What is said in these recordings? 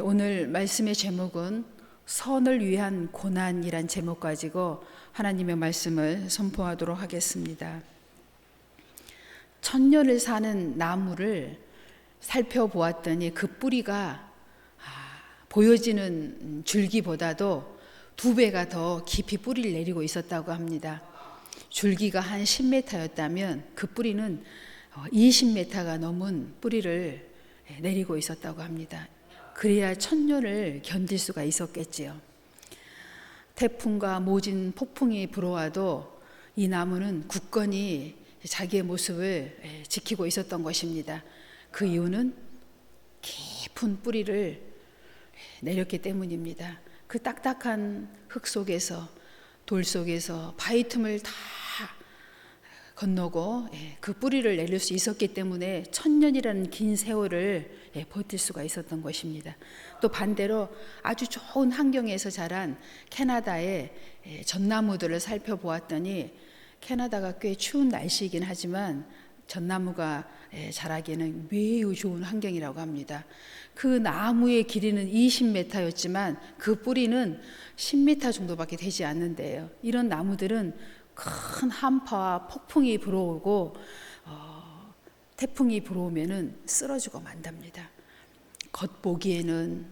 오늘 말씀의 제목은 선을 위한 고난이란 제목 가지고 하나님의 말씀을 선포하도록 하겠습니다. 천년을 사는 나무를 살펴보았더니 그 뿌리가 보여지는 줄기보다도 2배가 더 깊이 뿌리를 내리고 있었다고 합니다. 줄기가 한 10m였다면 그 뿌리는 20m가 넘은 뿌리를 내리고 있었다고 합니다. 그래야 천년을 견딜 수가 있었겠지요. 태풍과 모진 폭풍이 불어와도 이 나무는 굳건히 자기의 모습을 지키고 있었던 것입니다. 그 이유는 깊은 뿌리를 내렸기 때문입니다. 그 딱딱한 흙 속에서, 돌 속에서 바위 틈을 다 건너고 그 뿌리를 내릴 수 있었기 때문에 천년이라는 긴 세월을 버틸 수가 있었던 것입니다. 또 반대로 아주 좋은 환경에서 자란 캐나다의 전나무들을 살펴보았더니 캐나다가 꽤 추운 날씨이긴 하지만 전나무가 자라기에는 매우 좋은 환경이라고 합니다. 그 나무의 길이는 20m였지만 그 뿌리는 10m 정도밖에 되지 않는데요. 이런 나무들은 큰 한파와 폭풍이 불어오고 태풍이 불어오면은 쓰러지고 만답니다. 겉보기에는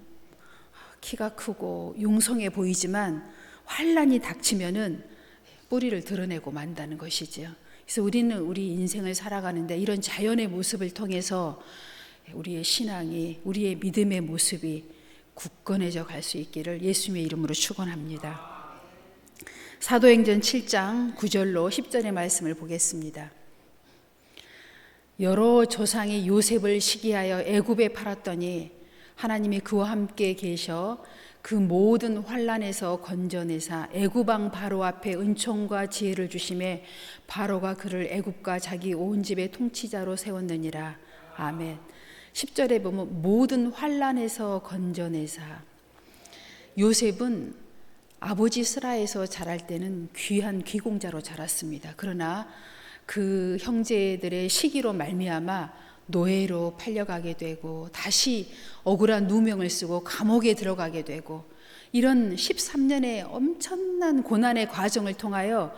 키가 크고 융성해 보이지만 환란이 닥치면은 뿌리를 드러내고 만다는 것이지요. 그래서 우리는 우리 인생을 살아가는데 이런 자연의 모습을 통해서 우리의 신앙이, 우리의 믿음의 모습이 굳건해져 갈 수 있기를 예수님의 이름으로 축원합니다. 사도행전 7장 9절로 10절의 말씀을 보겠습니다. 여러 조상이 요셉을 시기하여 애굽에 팔았더니 하나님이 그와 함께 계셔 그 모든 환난에서 건져내사 애굽 왕 바로 앞에 은총과 지혜를 주심에 바로가 그를 애굽과 자기 온 집의 통치자로 세웠느니라. 아멘. 10절에 보면 모든 환난에서 건져내사. 요셉은 아버지 스라에서 자랄 때는 귀한 귀공자로 자랐습니다. 그러나 그 형제들의 시기로 말미암아 노예로 팔려가게 되고 다시 억울한 누명을 쓰고 감옥에 들어가게 되고 이런 13년의 엄청난 고난의 과정을 통하여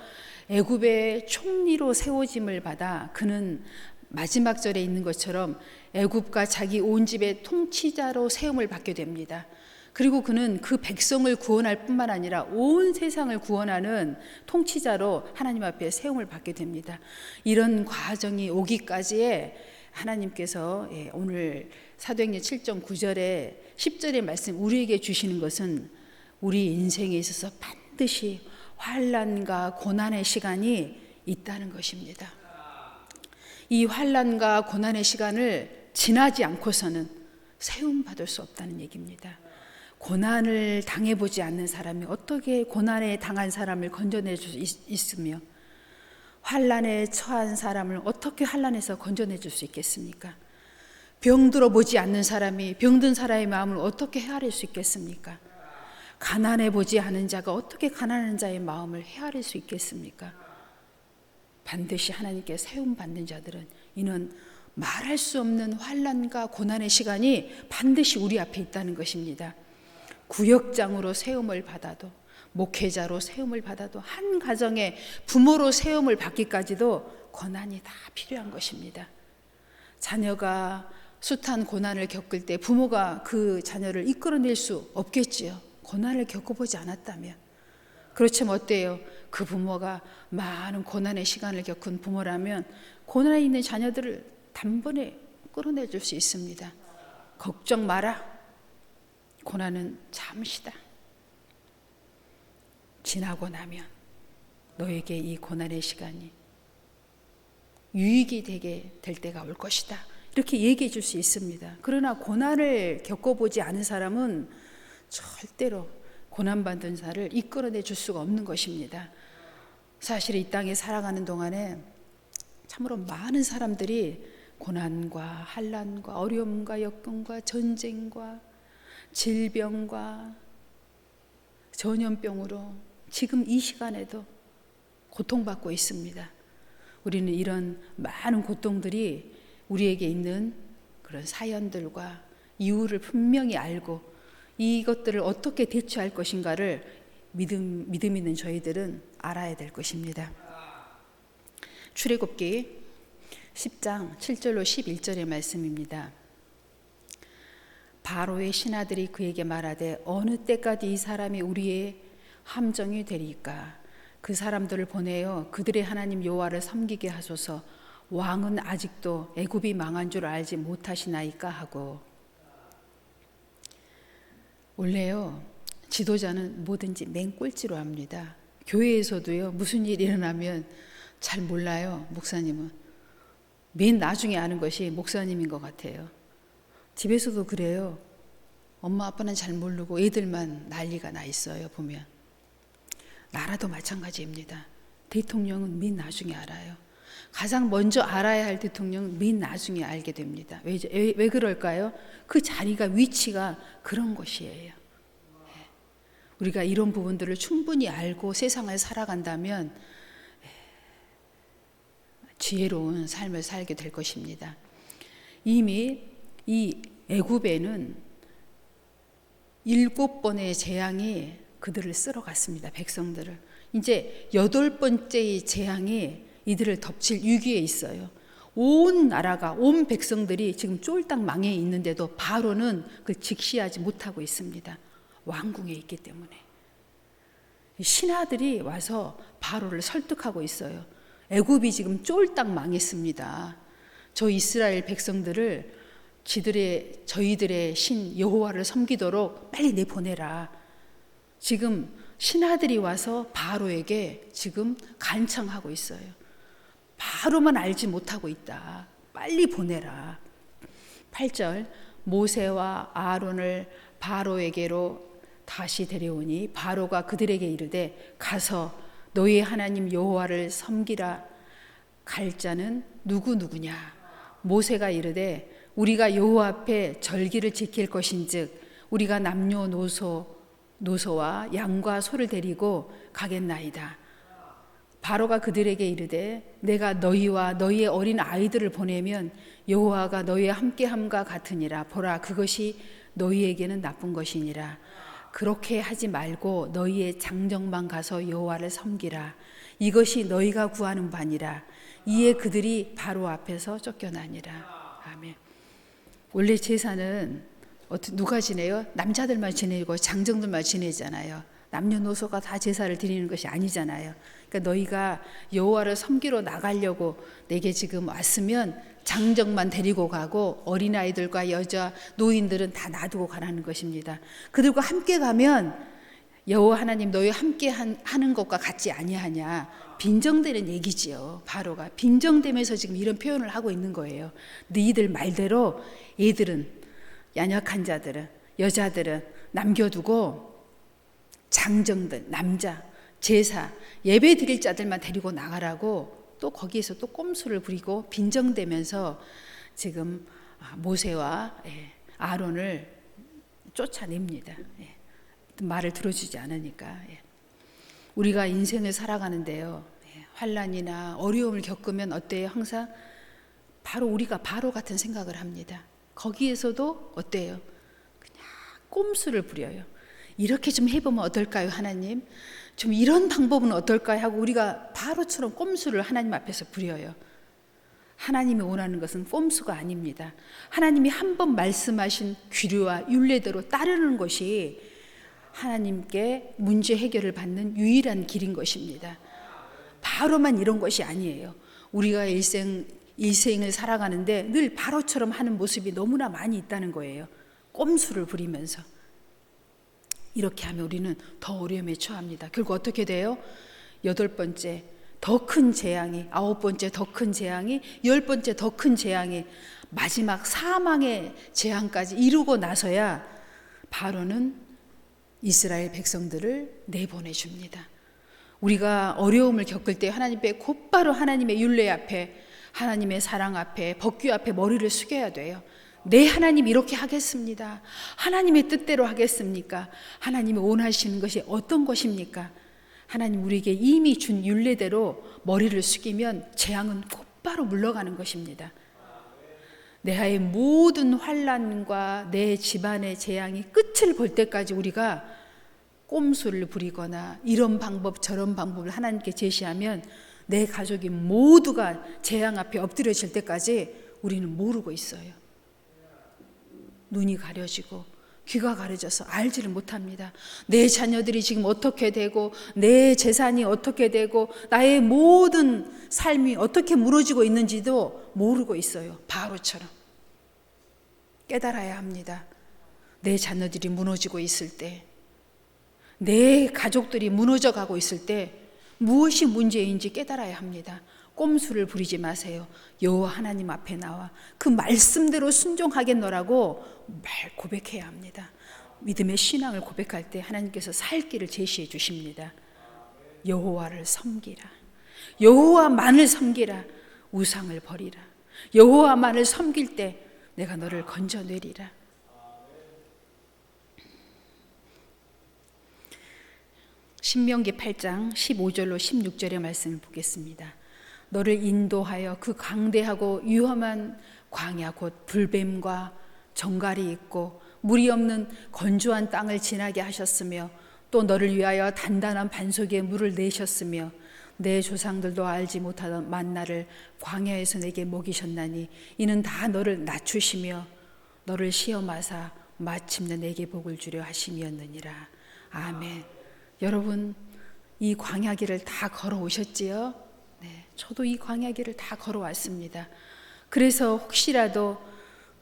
애굽의 총리로 세워짐을 받아 그는 마지막 절에 있는 것처럼 애굽과 자기 온 집의 통치자로 세움을 받게 됩니다. 그리고 그는 그 백성을 구원할 뿐만 아니라 온 세상을 구원하는 통치자로 하나님 앞에 세움을 받게 됩니다. 이런 과정이 오기까지에 하나님께서 오늘 사도행전 7장 9절에 10절의 말씀 우리에게 주시는 것은 우리 인생에 있어서 반드시 환난과 고난의 시간이 있다는 것입니다. 이 환난과 고난의 시간을 지나지 않고서는 세움 받을 수 없다는 얘기입니다. 고난을 당해보지 않는 사람이 어떻게 고난에 당한 사람을 건져낼 수 있으며 환난에 처한 사람을 어떻게 환난에서 건져내줄 수 있겠습니까? 병들어 보지 않는 사람이 병든 사람의 마음을 어떻게 헤아릴 수 있겠습니까? 가난해 보지 않은 자가 어떻게 가난한 자의 마음을 헤아릴 수 있겠습니까? 반드시 하나님께 세움 받는 자들은 이는 말할 수 없는 환난과 고난의 시간이 반드시 우리 앞에 있다는 것입니다. 구역장으로 세움을 받아도 목회자로 세움을 받아도 한 가정의 부모로 세움을 받기까지도 고난이 다 필요한 것입니다. 자녀가 숱한 고난을 겪을 때 부모가 그 자녀를 이끌어낼 수 없겠지요. 고난을 겪어보지 않았다면. 그렇지만 어때요? 그 부모가 많은 고난의 시간을 겪은 부모라면 고난에 있는 자녀들을 단번에 끌어내줄 수 있습니다. 걱정 마라. 고난은 잠시다. 지나고 나면 너에게 이 고난의 시간이 유익이 되게 될 때가 올 것이다. 이렇게 얘기해 줄 수 있습니다. 그러나 고난을 겪어보지 않은 사람은 절대로 고난받은 자를 이끌어내 줄 수가 없는 것입니다. 사실 이 땅에 살아가는 동안에 참으로 많은 사람들이 고난과 환난과 어려움과 역경과 전쟁과 질병과 전염병으로 지금 이 시간에도 고통받고 있습니다. 우리는 이런 많은 고통들이 우리에게 있는 그런 사연들과 이유를 분명히 알고 이것들을 어떻게 대처할 것인가를 믿음 있는 저희들은 알아야 될 것입니다. 출애굽기 10장 7절로 11절의 말씀입니다. 바로의 신하들이 그에게 말하되 어느 때까지 이 사람이 우리의 함정이 되리까? 그 사람들을 보내어 그들의 하나님 여호와를 섬기게 하소서. 왕은 아직도 애굽이 망한 줄 알지 못하시나이까 하고. 원래요, 지도자는 뭐든지 맹꼴찌로 합니다. 교회에서도요, 무슨 일이 일어나면 잘 몰라요. 목사님은 맨 나중에 아는 것이 목사님인 것 같아요. 집에서도 그래요. 엄마 아빠는 잘 모르고 애들만 난리가 나 있어요. 보면 나라도 마찬가지입니다. 대통령은 맨 나중에 알아요. 가장 먼저 알아야 할 대통령은 맨 나중에 알게 됩니다. 왜 그럴까요? 그 자리가, 위치가 그런 것이에요. 우리가 이런 부분들을 충분히 알고 세상을 살아간다면 지혜로운 삶을 살게 될 것입니다. 이미 이 애굽에는 7번의 재앙이 그들을 쓸어갔습니다. 백성들을. 이제 8번째의 재앙이 이들을 덮칠 위기에 있어요. 온 나라가, 온 백성들이 지금 쫄딱 망해 있는데도 바로는 그걸 직시하지 못하고 있습니다. 왕궁에 있기 때문에. 신하들이 와서 바로를 설득하고 있어요. 애굽이 지금 쫄딱 망했습니다. 저 이스라엘 백성들을 저희들의 신 여호와를 섬기도록 빨리 내보내라. 지금 신하들이 와서 바로에게 지금 간청하고 있어요. 바로만 알지 못하고 있다. 빨리 보내라. 8절, 모세와 아론을 바로에게로 다시 데려오니 바로가 그들에게 이르되 가서 너희 하나님 여호와를 섬기라. 갈 자는 누구냐? 모세가 이르되 우리가 여호와 앞에 절기를 지킬 것인즉 우리가 남녀노소와 양과 소를 데리고 가겠나이다. 바로가 그들에게 이르되 내가 너희와 너희의 어린 아이들을 보내면 여호와가 너희와 함께함과 같으니라. 보라, 그것이 너희에게는 나쁜 것이니라. 그렇게 하지 말고 너희의 장정만 가서 여호와를 섬기라. 이것이 너희가 구하는 바니라. 이에 그들이 바로 앞에서 쫓겨나니라. 아멘. 원래 제사는 누가 지내요? 남자들만 지내고 장정들만 지내잖아요. 남녀노소가 다 제사를 드리는 것이 아니잖아요. 그러니까 너희가 여호와를 섬기러 나가려고 내게 지금 왔으면 장정만 데리고 가고 어린아이들과 여자 노인들은 다 놔두고 가라는 것입니다. 그들과 함께 가면 여호와 하나님 너희 함께 하는 것과 같지 아니하냐. 빈정되는 얘기지요. 바로가 빈정되면서 지금 이런 표현을 하고 있는 거예요. 너희들 말대로 애들은, 연약한 자들은, 여자들은 남겨두고 장정들, 남자, 제사, 예배 드릴 자들만 데리고 나가라고 또 거기에서 또 꼼수를 부리고 빈정대면서 지금 모세와 아론을 쫓아냅니다. 말을 들어주지 않으니까. 우리가 인생을 살아가는데요, 환난이나 어려움을 겪으면 어때요? 항상 바로 우리가 바로 같은 생각을 합니다. 거기에서도 어때요? 그냥 꼼수를 부려요. 이렇게 좀 해보면 어떨까요, 하나님? 좀 이런 방법은 어떨까요? 하고 우리가 바로처럼 꼼수를 하나님 앞에서 부려요. 하나님이 원하는 것은 꼼수가 아닙니다. 하나님이 한 번 말씀하신 규례와 율례대로 따르는 것이 하나님께 문제 해결을 받는 유일한 길인 것입니다. 바로만 이런 것이 아니에요. 우리가 일생을 살아가는데 늘 바로처럼 하는 모습이 너무나 많이 있다는 거예요. 꼼수를 부리면서. 이렇게 하면 우리는 더 어려움에 처합니다. 결국 어떻게 돼요? 8번째 더 큰 재앙이, 9번째 더 큰 재앙이, 10번째 더 큰 재앙이, 마지막 사망의 재앙까지 이루고 나서야 바로는 이스라엘 백성들을 내보내줍니다. 우리가 어려움을 겪을 때 하나님 앞에 곧바로 하나님의 율례 앞에, 하나님의 사랑 앞에, 법규 앞에 머리를 숙여야 돼요. 네, 하나님 이렇게 하겠습니다. 하나님의 뜻대로 하겠습니까? 하나님이 원하시는 것이 어떤 것입니까? 하나님 우리에게 이미 준 율례대로 머리를 숙이면 재앙은 곧바로 물러가는 것입니다. 내하의 모든 환난과 내 집안의 재앙이 끝을 볼 때까지 우리가 꼼수를 부리거나 이런 방법 저런 방법을 하나님께 제시하면 내 가족이 모두가 재앙 앞에 엎드려질 때까지 우리는 모르고 있어요. 눈이 가려지고 귀가 가려져서 알지를 못합니다. 내 자녀들이 지금 어떻게 되고 내 재산이 어떻게 되고 나의 모든 삶이 어떻게 무너지고 있는지도 모르고 있어요. 바로처럼. 깨달아야 합니다. 내 자녀들이 무너지고 있을 때, 내 가족들이 무너져 가고 있을 때 무엇이 문제인지 깨달아야 합니다. 꼼수를 부리지 마세요. 여호와 하나님 앞에 나와 그 말씀대로 순종하겠노라고 말 고백해야 합니다. 믿음의 신앙을 고백할 때 하나님께서 살 길을 제시해 주십니다. 여호와를 섬기라. 여호와만을 섬기라. 우상을 버리라. 여호와만을 섬길 때 내가 너를 건져내리라. 신명기 8장 15절로 16절의 말씀을 보겠습니다. 너를 인도하여 그 강대하고 위험한 광야 곧 불뱀과 정갈이 있고 물이 없는 건조한 땅을 지나게 하셨으며 또 너를 위하여 단단한 반석에 물을 내셨으며 내 조상들도 알지 못하던 만나를 광야에서 내게 먹이셨나니 이는 다 너를 낮추시며 너를 시험하사 마침내 내게 복을 주려 하심이었느니라. 아멘. 여러분 이 광야길을 다 걸어오셨지요? 네, 저도 이 광야길을 다 걸어왔습니다. 그래서 혹시라도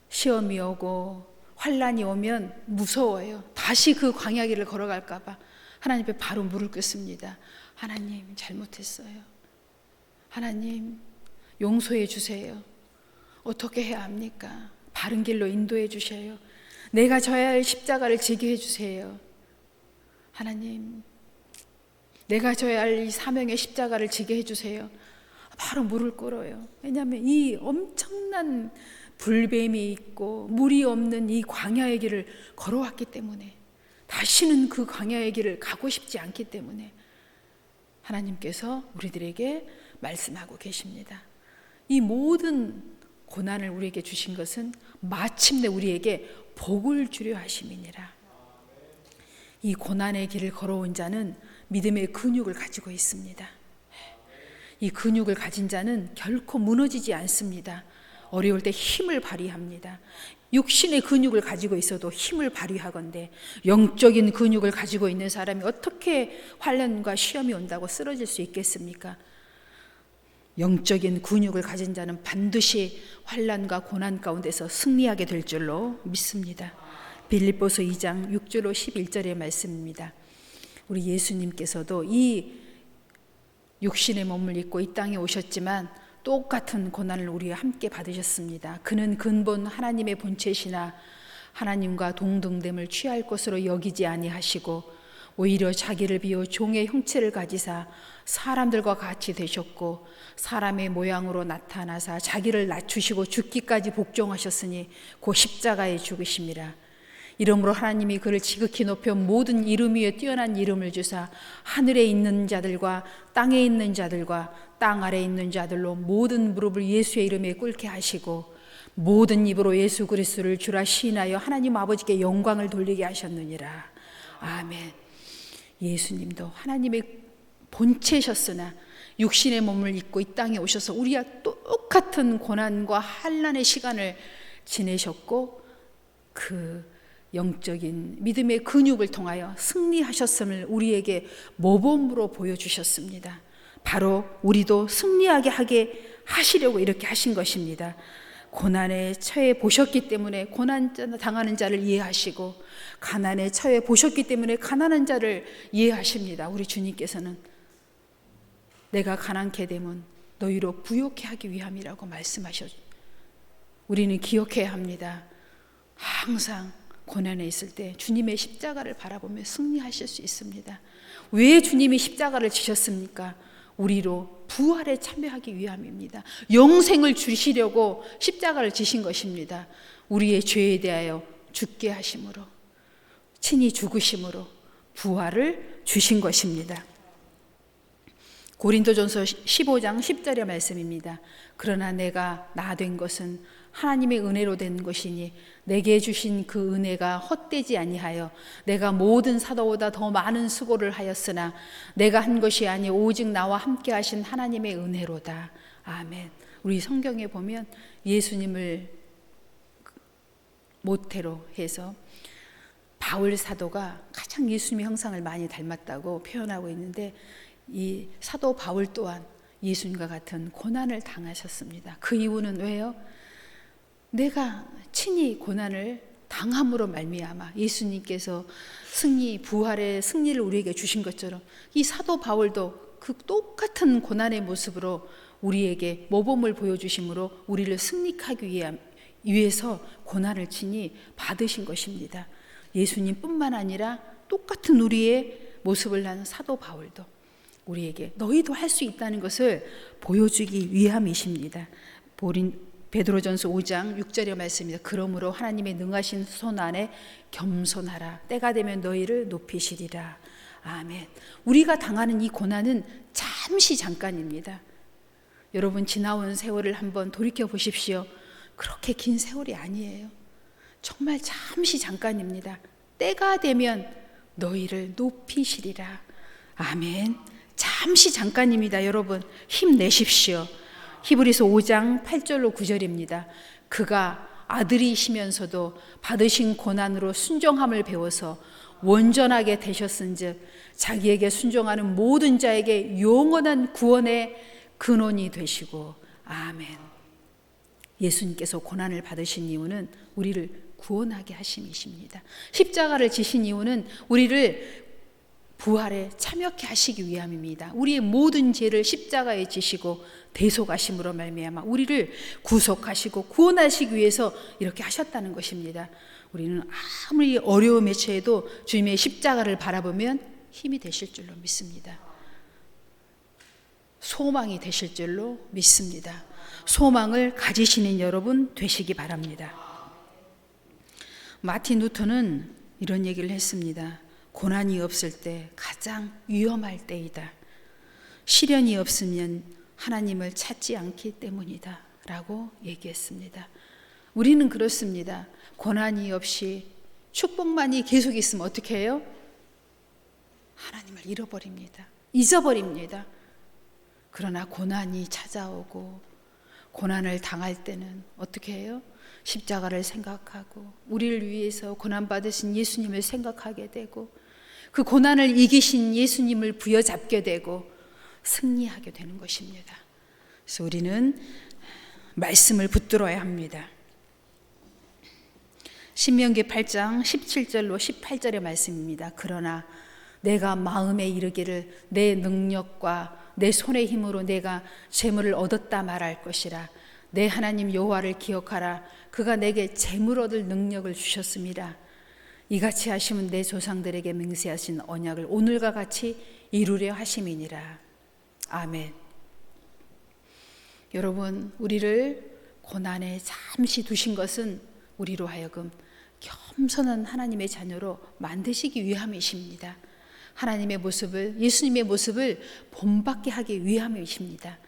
시험이 오고 환난이 오면 무서워요. 다시 그 광야길을 걸어갈까 봐 하나님 앞에 바로 무릎 꿇습니다. 하나님 잘못했어요. 하나님 용서해 주세요. 어떻게 해야 합니까? 바른 길로 인도해 주셔요. 내가 져야 할 십자가를 지게 해 주세요. 하나님 내가 져야 할 이 사명의 십자가를 지게 해주세요. 바로 무릎을 꿇어요. 왜냐하면 이 엄청난 불뱀이 있고 물이 없는 이 광야의 길을 걸어왔기 때문에 다시는 그 광야의 길을 가고 싶지 않기 때문에 하나님께서 우리들에게 말씀하고 계십니다. 이 모든 고난을 우리에게 주신 것은 마침내 우리에게 복을 주려 하심이니라. 이 고난의 길을 걸어온 자는 믿음의 근육을 가지고 있습니다. 이 근육을 가진 자는 결코 무너지지 않습니다. 어려울 때 힘을 발휘합니다. 육신의 근육을 가지고 있어도 힘을 발휘하건대 영적인 근육을 가지고 있는 사람이 어떻게 환난과 시험이 온다고 쓰러질 수 있겠습니까? 영적인 근육을 가진 자는 반드시 환난과 고난 가운데서 승리하게 될 줄로 믿습니다. 빌립보서 2장 6절로 11절의 말씀입니다. 우리 예수님께서도 이 육신의 몸을 입고 이 땅에 오셨지만 똑같은 고난을 우리와 함께 받으셨습니다. 그는 근본 하나님의 본체시나 하나님과 동등됨을 취할 것으로 여기지 아니하시고 오히려 자기를 비워 종의 형체를 가지사 사람들과 같이 되셨고 사람의 모양으로 나타나사 자기를 낮추시고 죽기까지 복종하셨으니 곧 십자가에 죽으심이라. 이러므로 하나님이 그를 지극히 높여 모든 이름 위에 뛰어난 이름을 주사 하늘에 있는 자들과 땅에 있는 자들과 땅 아래에 있는 자들로 모든 무릎을 예수의 이름에 꿇게 하시고 모든 입으로 예수 그리스도를 주라 시인하여 하나님 아버지께 영광을 돌리게 하셨느니라. 아멘. 예수님도 하나님의 본체셨으나 육신의 몸을 입고 이 땅에 오셔서 우리와 똑같은 고난과 환난의 시간을 지내셨고 그 영적인 믿음의 근육을 통하여 승리하셨음을 우리에게 모범으로 보여주셨습니다. 바로 우리도 승리하게 하게 하시려고 이렇게 하신 것입니다. 고난에 처해 보셨기 때문에 고난 당하는 자를 이해하시고 가난에 처해 보셨기 때문에 가난한 자를 이해하십니다. 우리 주님께서는 내가 가난케 되면 너희로 부요케 하기 위함이라고 말씀하셨죠. 우리는 기억해야 합니다. 항상 고난에 있을 때 주님의 십자가를 바라보며 승리하실 수 있습니다. 왜 주님이 십자가를 지셨습니까? 우리로 부활에 참여하기 위함입니다. 영생을 주시려고 십자가를 지신 것입니다. 우리의 죄에 대하여 죽게 하심으로 친히 죽으심으로 부활을 주신 것입니다. 고린도전서 15장 10절의 말씀입니다. 그러나 내가 나 된 것은 하나님의 은혜로 된 것이니 내게 주신 그 은혜가 헛되지 아니하여 내가 모든 사도보다 더 많은 수고를 하였으나 내가 한 것이 아니 오직 나와 함께 하신 하나님의 은혜로다. 아멘. 우리 성경에 보면 예수님을 모태로 해서 바울 사도가 가장 예수님의 형상을 많이 닮았다고 표현하고 있는데, 이 사도 바울 또한 예수님과 같은 고난을 당하셨습니다. 그 이유는 왜요? 내가 친히 고난을 당함으로 말미암아 예수님께서 부활의 승리를 우리에게 주신 것처럼 이 사도 바울도 그 똑같은 고난의 모습으로 우리에게 모범을 보여주심으로 우리를 승리하기 위해서 고난을 친히 받으신 것입니다. 예수님뿐만 아니라 똑같은 우리의 모습을 하는 사도 바울도 우리에게 너희도 할 수 있다는 것을 보여주기 위함이십니다. 베드로전서 5장 6절의 말씀입니다. 그러므로 하나님의 능하신 손 안에 겸손하라. 때가 되면 너희를 높이시리라. 아멘. 우리가 당하는 이 고난은 잠시 잠깐입니다. 여러분, 지나온 세월을 한번 돌이켜 보십시오. 그렇게 긴 세월이 아니에요. 정말 잠시 잠깐입니다. 때가 되면 너희를 높이시리라. 아멘. 잠시 잠깐입니다. 여러분, 힘내십시오. 히브리서 5장 8절로 9절입니다. 그가 아들이시면서도 받으신 고난으로 순종함을 배워서 온전하게 되셨은즉 자기에게 순종하는 모든 자에게 영원한 구원의 근원이 되시고. 아멘. 예수님께서 고난을 받으신 이유는 우리를 구원하게 하심이십니다. 십자가를 지신 이유는 우리를 부활에 참여케 하시기 위함입니다. 우리의 모든 죄를 십자가에 지시고 대속하심으로 말미암아 우리를 구속하시고 구원하시기 위해서 이렇게 하셨다는 것입니다. 우리는 아무리 어려움에 처해도 주님의 십자가를 바라보면 힘이 되실 줄로 믿습니다. 소망이 되실 줄로 믿습니다. 소망을 가지시는 여러분 되시기 바랍니다. 마틴 루터는 이런 얘기를 했습니다. 고난이 없을 때 가장 위험할 때이다. 시련이 없으면 하나님을 찾지 않기 때문이다 라고 얘기했습니다. 우리는 그렇습니다. 고난이 없이 축복만이 계속 있으면 어떻게 해요? 하나님을 잃어버립니다. 잊어버립니다. 그러나 고난이 찾아오고 고난을 당할 때는 어떻게 해요? 십자가를 생각하고 우리를 위해서 고난받으신 예수님을 생각하게 되고 그 고난을 이기신 예수님을 부여잡게 되고 승리하게 되는 것입니다. 그래서 우리는 말씀을 붙들어야 합니다. 신명기 8장 17절로 18절의 말씀입니다. 그러나 내가 마음에 이르기를 내 능력과 내 손의 힘으로 내가 재물을 얻었다 말할 것이라. 내 하나님 여호와를 기억하라. 그가 내게 재물 얻을 능력을 주셨습니다. 이같이 하시면 내 조상들에게 맹세하신 언약을 오늘과 같이 이루려 하심이니라. 아멘. 여러분, 우리를 고난에 잠시 두신 것은 우리로 하여금 겸손한 하나님의 자녀로 만드시기 위함이십니다. 하나님의 모습을, 예수님의 모습을 본받게 하기 위함이십니다.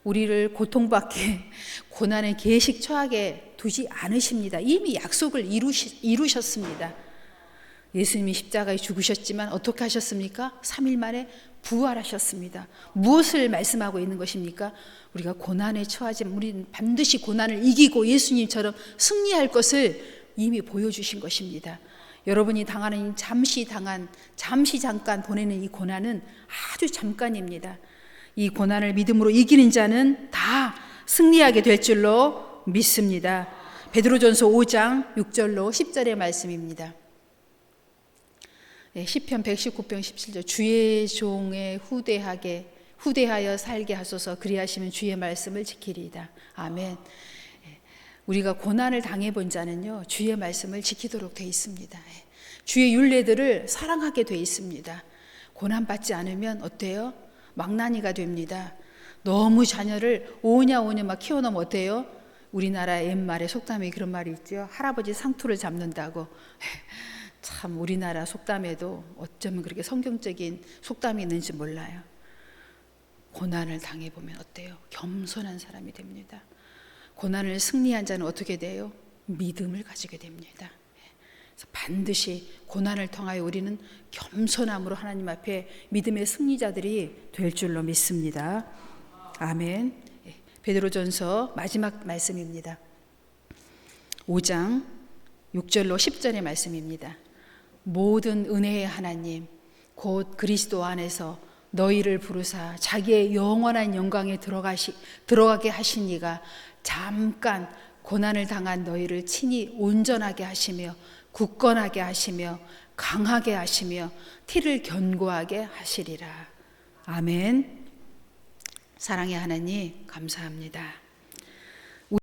우리를 고통받게, 고난의 계식 처하게 두지 않으십니다. 이미 약속을 이루셨습니다. 예수님이 십자가에 죽으셨지만 어떻게 하셨습니까? 3일 만에 부활하셨습니다. 무엇을 말씀하고 있는 것입니까? 우리가 고난에 처하지만 우리는 반드시 고난을 이기고 예수님처럼 승리할 것을 이미 보여주신 것입니다. 여러분이 당하는 잠시 잠깐 보내는 이 고난은 아주 잠깐입니다. 이 고난을 믿음으로 이기는 자는 다 승리하게 될 줄로 믿습니다. 베드로전서 5장 6절로 10절의 말씀입니다. 시편 119편 17절 주의 종에 후대하여 살게 하소서. 그리하시면 주의 말씀을 지키리이다. 아멘. 우리가 고난을 당해본 자는요, 주의 말씀을 지키도록 되어 있습니다. 주의 율례들을 사랑하게 되어 있습니다. 고난받지 않으면 어때요? 망나니가 됩니다. 너무 자녀를 오냐 막 키워놓으면 어때요? 우리나라 옛말에 속담에 그런 말이 있죠. 할아버지 상투를 잡는다고. 참 우리나라 속담에도 어쩌면 그렇게 성경적인 속담이 있는지 몰라요. 고난을 당해보면 어때요? 겸손한 사람이 됩니다. 고난을 승리한 자는 어떻게 돼요? 믿음을 가지게 됩니다. 그래서 반드시 고난을 통하여 우리는 겸손함으로 하나님 앞에 믿음의 승리자들이 될 줄로 믿습니다. 아멘. 베드로전서 마지막 말씀입니다. 5장 6절로 10절의 말씀입니다. 모든 은혜의 하나님 곧 그리스도 안에서 너희를 부르사 자기의 영원한 영광에 들어가게 하신 이가 잠깐 고난을 당한 너희를 친히 온전하게 하시며 굳건하게 하시며 강하게 하시며 티를 견고하게 하시리라. 아멘. 사랑의 하나님 감사합니다.